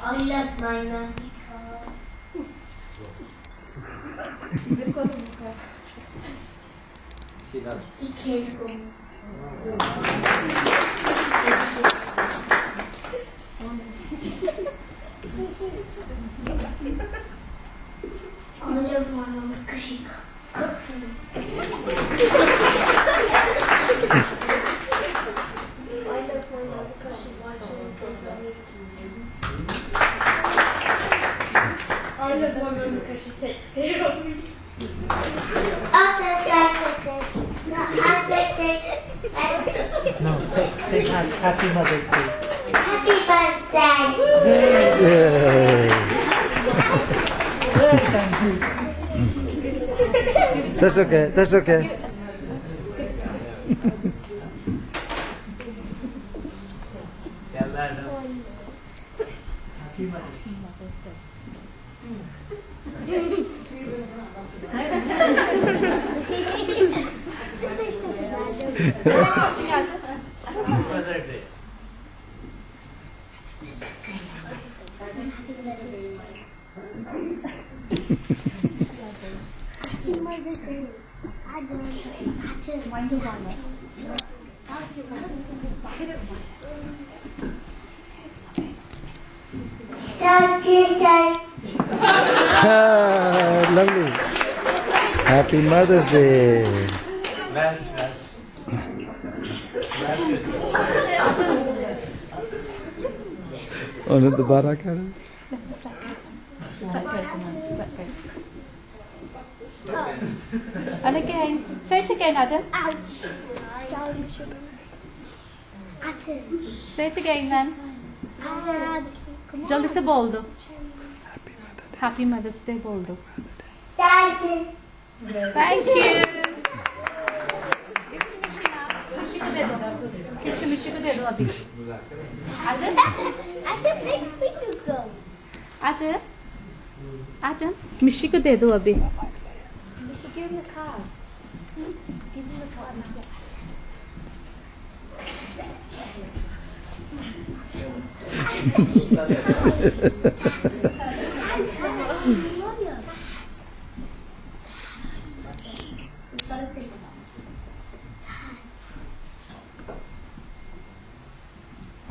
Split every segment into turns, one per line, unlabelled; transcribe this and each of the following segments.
I love my mum because she cares for me. I love my mum because she cooks for me. I love my mum because she takes care of me.
No, say Happy Mother's Day.
Happy birthday.
That's okay. That's okay.
Happy Mother's Day.
Lovely. Happy Mother's Day. Onu दोबारा करो.
And again. Say it again, Adam.
Ouch.
Say it again then. Jolly se boldu. Happy Mother's Day boldu. Thank you. Adam, मिशी को दे दो अभी.
Give him the card. Give him the card.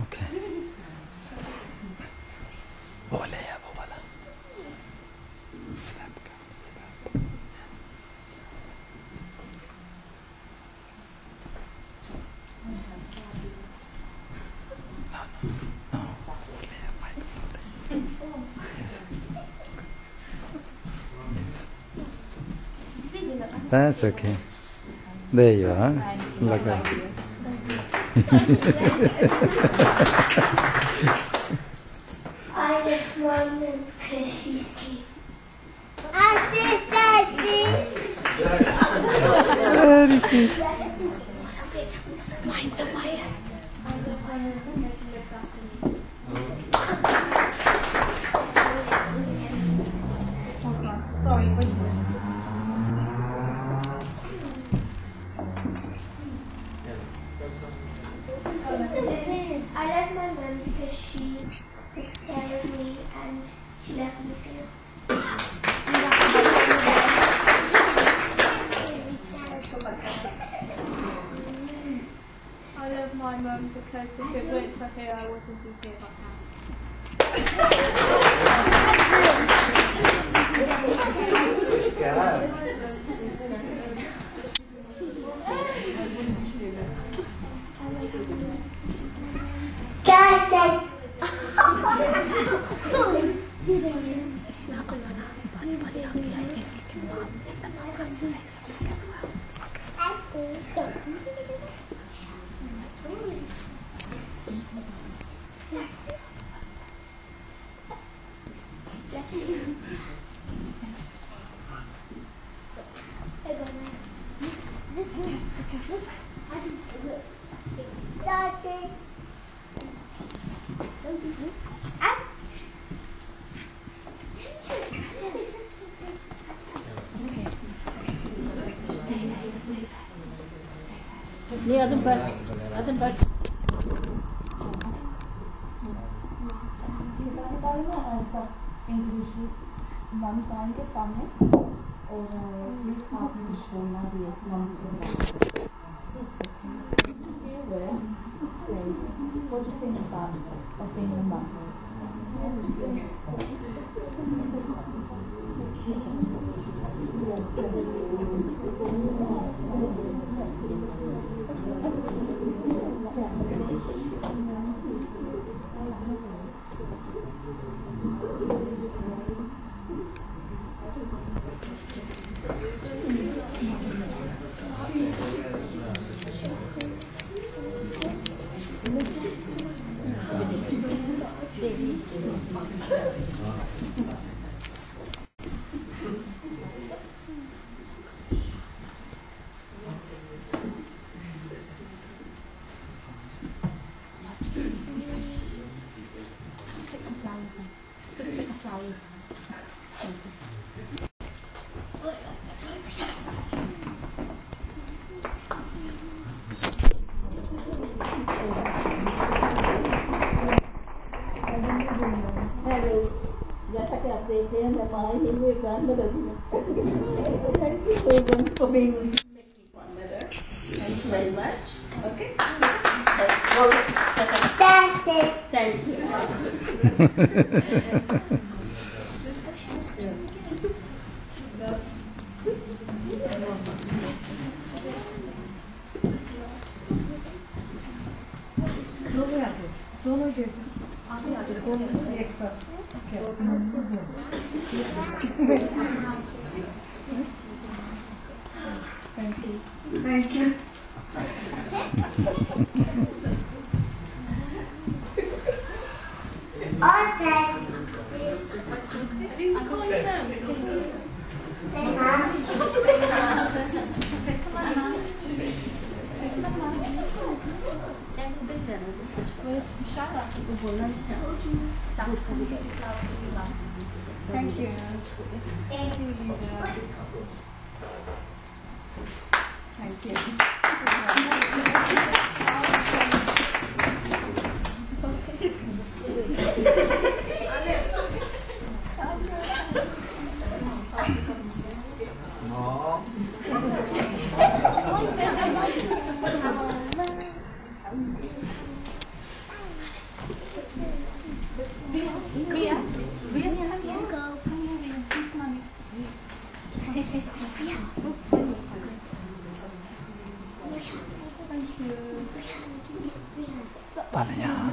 Okay. बोले या वो वाला. Snap का. No. बोले या mic बोले. Yes. That's okay. There you are. Laka.
I just want to because she's cute.
Very cute.
Mind the wire. I like my mom because she takes care of me and she lets me feel.
I love my mum because if it weren't for her, I wouldn't be here right now.
Ni adım Bert.
ऐसा individual mums आएंगे सामने और please आपने कुछ बोलना भी है mums के बारे में what do you think about of being a mom?
जैसा कि आप देख रहे हैं मैं माँ ही हुए grandmother हूँ. Thank you so much for being grandmother. Thank you very much. Okay. Thank you.
दोनों देते आगे आगे दोनों एक साथ thank you thank you Thank you. Thank you, Lisa. Thank you.
Tanya.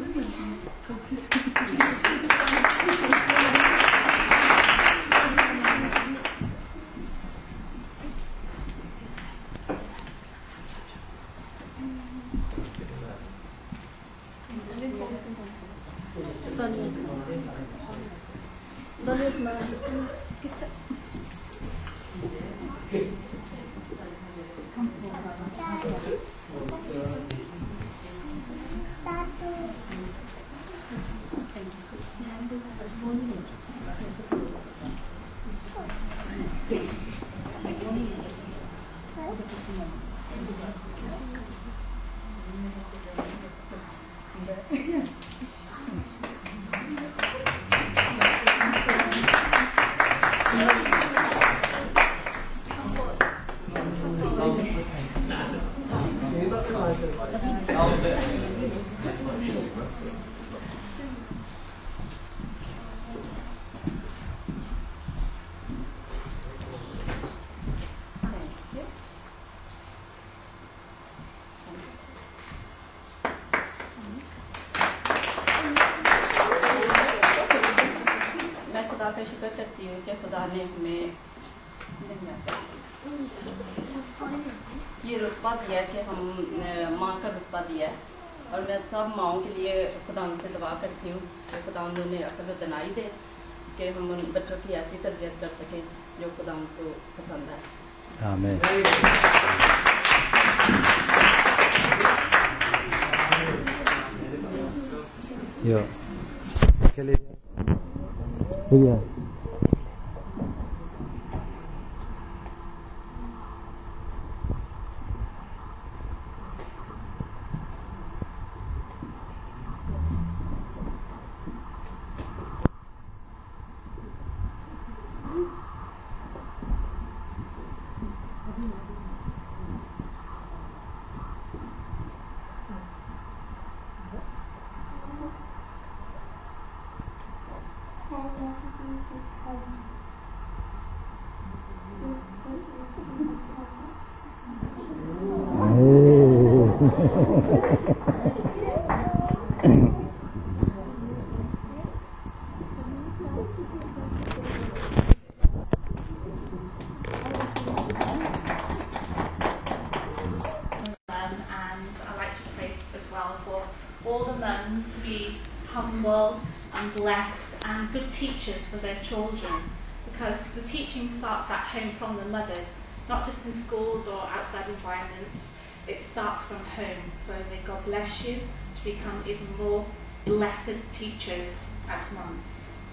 Sonia's mom.
खुदा का शुक्र करती हूँ कि खुदा ने हमें ये रुतबा दिया कि हम माँ का रुतबा दिया है और मैं सब माँओं के लिए खुदा से दुआ करती हूँ कि खुदा उन्हें अक्ल दनाई दे कि हम उन बच्चों की ऐसी तरबियत कर सकें जो खुदा उनको पसंद है.
आमीन. Yo. Iya.
And I like to pray as well for all the mums to be humble and blessed and good teachers for their children, because the teaching starts at home from the mothers, not just in schools or outside environments. It starts from home. So may God bless you to become even more blessed teachers as mums.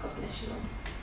God bless you all.